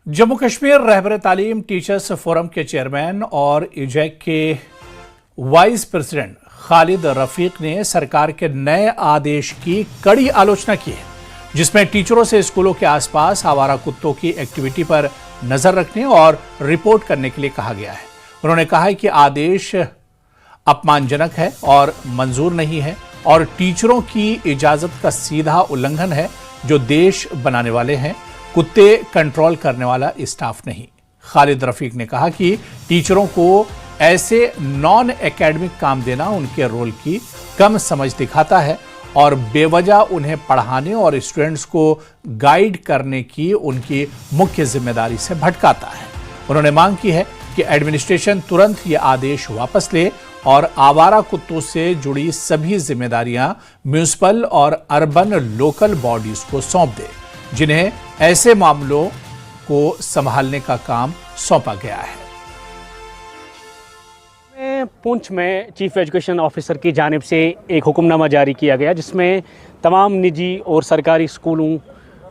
जम्मू कश्मीर रहबर तालीम teachers forum के chairman और इजैक के वाइस प्रेसिडेंट खालिद रफीक ने सरकार के नए आदेश की कड़ी आलोचना की है, जिसमें टीचरों से स्कूलों के आसपास आवारा कुत्तों की एक्टिविटी पर नजर रखने और रिपोर्ट करने के लिए कहा गया है। उन्होंने कहा है कि आदेश अपमानजनक है और मंजूर नहीं है और टीचरों की इजाजत का सीधा उल्लंघन है। जो देश बनाने वाले हैं, कुत्ते कंट्रोल करने वाला स्टाफ नहीं। खालिद रफीक ने कहा कि टीचरों को ऐसे नॉन एकेडमिक काम देना उनके रोल की कम समझ दिखाता है और बेवजह उन्हें पढ़ाने और स्टूडेंट्स को गाइड करने की उनकी मुख्य जिम्मेदारी से भटकाता है। उन्होंने मांग की है कि एडमिनिस्ट्रेशन तुरंत ये आदेश वापस ले और आवारा कुत्तों से जुड़ी सभी जिम्मेदारियां म्यूनिसिपल और अर्बन लोकल बॉडीज को सौंप दे, जिन्हें ऐसे मामलों को संभालने का काम सौंपा गया है। पुंछ में चीफ एजुकेशन ऑफिसर की जानिब से एक हुक्मनामा जारी किया गया, जिसमें तमाम निजी और सरकारी स्कूलों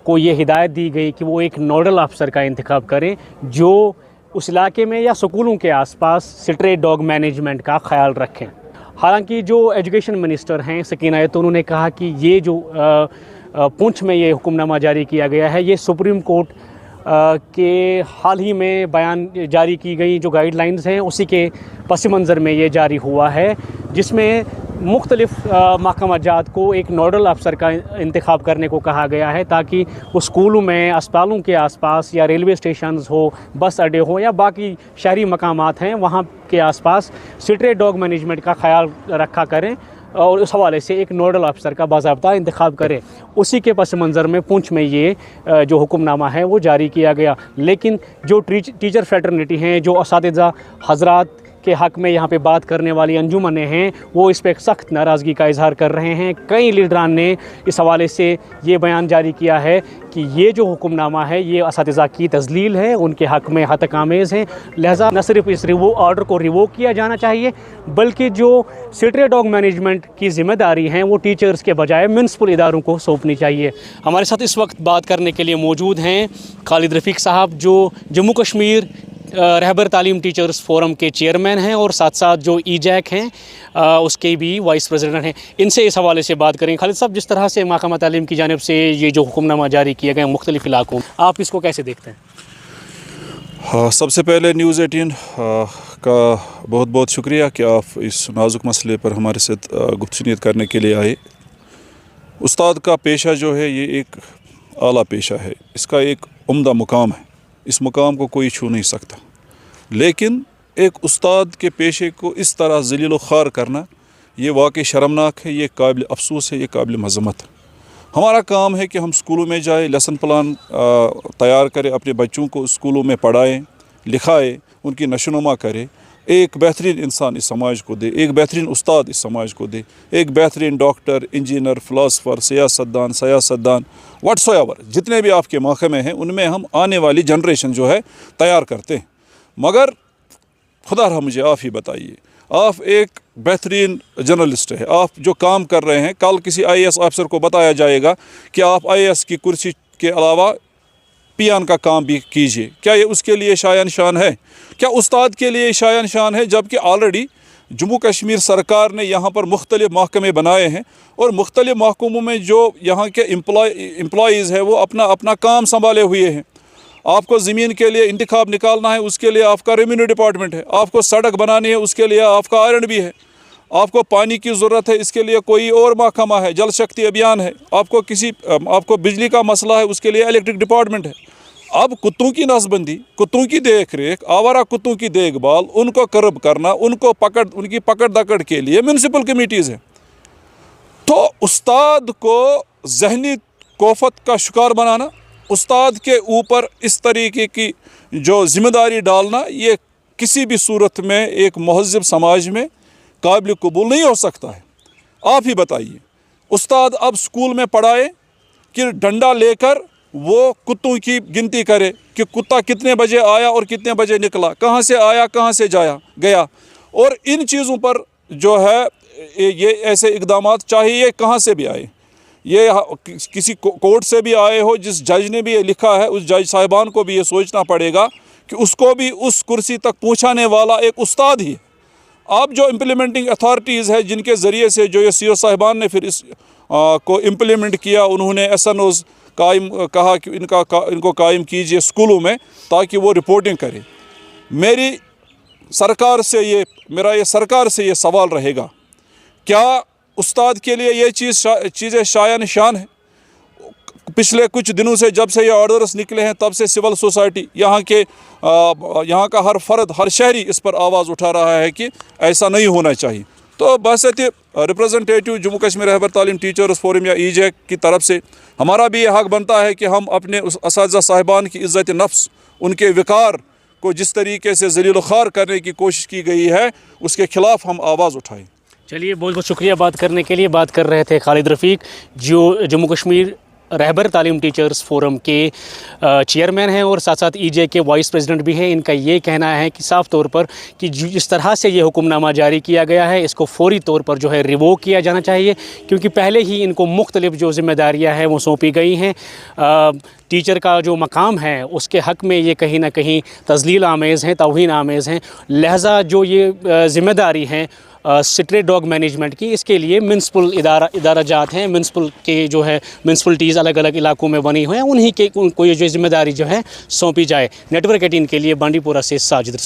को ये हिदायत दी गई कि वो एक नोडल अफसर का इंतखाब करें जो उस इलाके में या स्कूलों के आसपास स्ट्रे डॉग मैनेजमेंट का ख्याल रखें। हालांकि जो एजुकेशन मिनिस्टर हैं सकीना आयत, उन्होंने कहा कि ये जो पुंछ में ये हुक्मनामा जारी किया गया है, ये सुप्रीम कोर्ट के हाल ही में बयान जारी की गई जो गाइडलाइंस हैं उसी के पस मंज़र में ये जारी हुआ है, जिसमें मुख्तलिफ महकमा जात को एक नोडल अफसर का इंतखाब करने को कहा गया है, ताकि वो स्कूलों में, अस्पतालों के आसपास या रेलवे स्टेशन हो, बस अड्डे हो या बाकी शहरी मकामात हैं, वहाँ के आसपास स्ट्रे डॉग मैनेजमेंट का ख्याल रखा करें और उस हवाले से एक नोडल अफसर का बाज़ाब्ता इंतखाब करें। उसी के पस मंज़र में पुंछ में ये जो हुक्मनामा है वो जारी किया गया। लेकिन जो टीचर फ्रेटर्निटी हैं, जो असातिज़ा हज़रात के हक़ में यहाँ पे बात करने वाली अंजुमनें हैं, वो इस पर एक सख्त नाराज़गी का इजहार कर रहे हैं। कई लीडरान ने इस हवाले से ये बयान जारी किया है कि ये जो हुक्मनामा है ये असातिज़ा की तज़लील है, उनके हक़ में हतक-आमेज़ है, लिहाजा न सिर्फ इस ऑर्डर को रिवोक किया जाना चाहिए, बल्कि जो स्ट्रे डॉग मैनेजमेंट की ज़िम्मेदारी हैं वो टीचर्स के बजाय म्युनिसिपल इदारों को सौंपनी चाहिए। हमारे साथ इस वक्त बात करने के लिए मौजूद हैं खालिद रफीक साहब, जो जम्मू कश्मीर रहबर तालीम टीचर्स फोरम के चेयरमैन हैं और साथ साथ जो इजैक हैं उसके भी वाइस प्रेसिडेंट हैं। इनसे इस हवाले से बात करें। खालिद साहब, जिस तरह से महकमा तालीम की जानिब से ये जो हुक्मनामा जारी किए गए मुख्तलिफ इलाकों, आप इसको कैसे देखते हैं? हाँ, सबसे पहले न्यूज़ 18 का बहुत बहुत शुक्रिया कि आप इस नाजुक मसले पर हमारे साथ गुफ्तगू करने के लिए आए। उस्ताद का पेशा जो है ये एक आला पेशा है, इसका एक उम्दा मुकाम है, इस मुकाम को कोई छू नहीं सकता। लेकिन एक उस्ताद के पेशे को इस तरह ज़लील व ख़ार करना ये वाकई शर्मनाक है, ये काबिल अफसोस है, ये काबिल मज़म्मत है। हमारा काम है कि हम स्कूलों में जाए, लेसन प्लान तैयार करें, अपने बच्चों को स्कूलों में पढ़ाएं, लिखाएं, उनकी नशोनुमा करें, एक बेहतरीन इंसान इस समाज को दे, एक बेहतरीन उस्ताद इस समाज को दे, एक बेहतरीन डॉक्टर, इंजीनियर, फ़िलासफ़र, सियासतदान व्हाट्सोएवर जितने भी आपके महकमे हैं उनमें हम आने वाली जनरेशन जो है तैयार करते हैं। मगर खुदा रहा मुझे आप ही बताइए, आप एक बेहतरीन जर्नलिस्ट है, आप जो काम कर रहे हैं, कल किसी IAS ऑफिसर को बताया जाएगा कि आप IAS की कुर्सी के अलावा पियान का काम भी कीजिए, क्या ये उसके लिए शायान शान है? क्या उस्ताद के लिए शायान शान है? जबकि ऑलरेडी जम्मू कश्मीर सरकार ने यहाँ पर मुख्तलिफ महकमे बनाए हैं और मुख्तलिफ महकमों में जो यहाँ के एम्प्लॉइज़ है वो अपना अपना काम संभाले हुए हैं। आपको ज़मीन के लिए इंतखाब निकालना है, उसके लिए आपका रेवेन्यू डिपार्टमेंट है, आपको सड़क बनानी है, उसके लिए आपका आयरन भी है, आपको पानी की ज़रूरत है, इसके लिए कोई और महकमा है, जल शक्ति अभियान है, आपको बिजली का मसला है, उसके लिए इलेक्ट्रिक डिपार्टमेंट है। अब कुत्तों की नसबंदी, कुत्तों की देख रेख, आवारा कुत्तों की देखभाल, उनको कर्ब करना, उनकी पकड़ दकड़ के लिए म्यूनिसिपल कमेटीज़ हैं। तो उस्ताद को जहनी कोफत का शिकार बनाना, उस्ताद के ऊपर इस तरीके की जो जिम्मेदारी डालना, ये किसी भी सूरत में एक महज़ब समाज में काबिल कबूल नहीं हो सकता है। आप ही बताइए, उस्ताद अब स्कूल में पढ़ाए कि डंडा लेकर वो कुत्तों की गिनती करे कि कुत्ता कितने बजे आया और कितने बजे निकला, कहाँ से आया, कहाँ से गया। और इन चीज़ों पर जो है ये ऐसे इक़दामात चाहिए कहाँ से भी आए, ये किसी कोर्ट से भी आए हो, जिस जज ने भी ये लिखा है, उस जज साहिबान को भी ये सोचना पड़ेगा कि उसको भी उस कुर्सी तक पहुंचाने वाला एक उस्ताद ही है। अब जो इम्प्लीमेंटिंग अथॉरिटीज़ है, जिनके ज़रिए से जो ये CO साहिबान ने फिर इस को इम्प्लीमेंट किया, उन्होंने SNOs कायम कहा कि इनको कायम कीजिए स्कूलों में ताकि वो रिपोर्टिंग करें। मेरा ये सरकार से ये सवाल रहेगा, क्या उस्ताद के लिए ये चीज़ें शाया निशान है? पिछले कुछ दिनों से, जब से ये ऑर्डर्स निकले हैं, तब से सिविल सोसाइटी, यहाँ का हर फर्द, हर शहरी इस पर आवाज़ उठा रहा है कि ऐसा नहीं होना चाहिए। तो बहसत रिप्रेजेंटेटिव जम्मू कश्मीर रहबर तालीम टीचर्स फोरम या EJAC की तरफ से हमारा भी ये हक बनता है कि हम अपने उस असातिज़ा साहिबान की इज़्ज़त नफ्स, उनके विकार को जिस तरीके से ज़लील ख़ार करने की कोशिश की गई है, उसके ख़िलाफ़ हम आवाज़ उठाएँ। चलिए, बहुत बहुत शुक्रिया बात करने के लिए। बात कर रहे थे खालिद रफ़ीक, जो जम्मू कश्मीर रहबर तालीम टीचर्स फोरम के चेयरमैन हैं और साथ साथ EJAC के वाइस प्रेसिडेंट भी हैं। इनका ये कहना है कि साफ़ तौर पर कि जिस तरह से ये हुक्मनामा जारी किया गया है, इसको फौरी तौर पर जो है रिवोक किया जाना चाहिए, क्योंकि पहले ही इनको मुख्तलिफ जो ज़िम्मेदारियाँ हैं वो सौंपी गई हैं। टीचर का जो मकाम है उसके हक़ में ये कहीं ना कहीं तज़लील आमेज़ हैं, तौहीन आमेज़ हैं। लिहाजा जो ये ज़िम्मेदारी हैं स्ट्रे डॉग मैनेजमेंट की, इसके लिए म्यूनसिपल इदारा जात हैं, म्यूनसिपल के जो है म्यूनसिपलिटीज़ अलग अलग इलाकों में बनी हुई हैं, उन्हीं के उनको ये जो ज़िम्मेदारी जो है सौंपी जाए। नेटवर्क 18 के लिए बांडीपुरा से साजिद।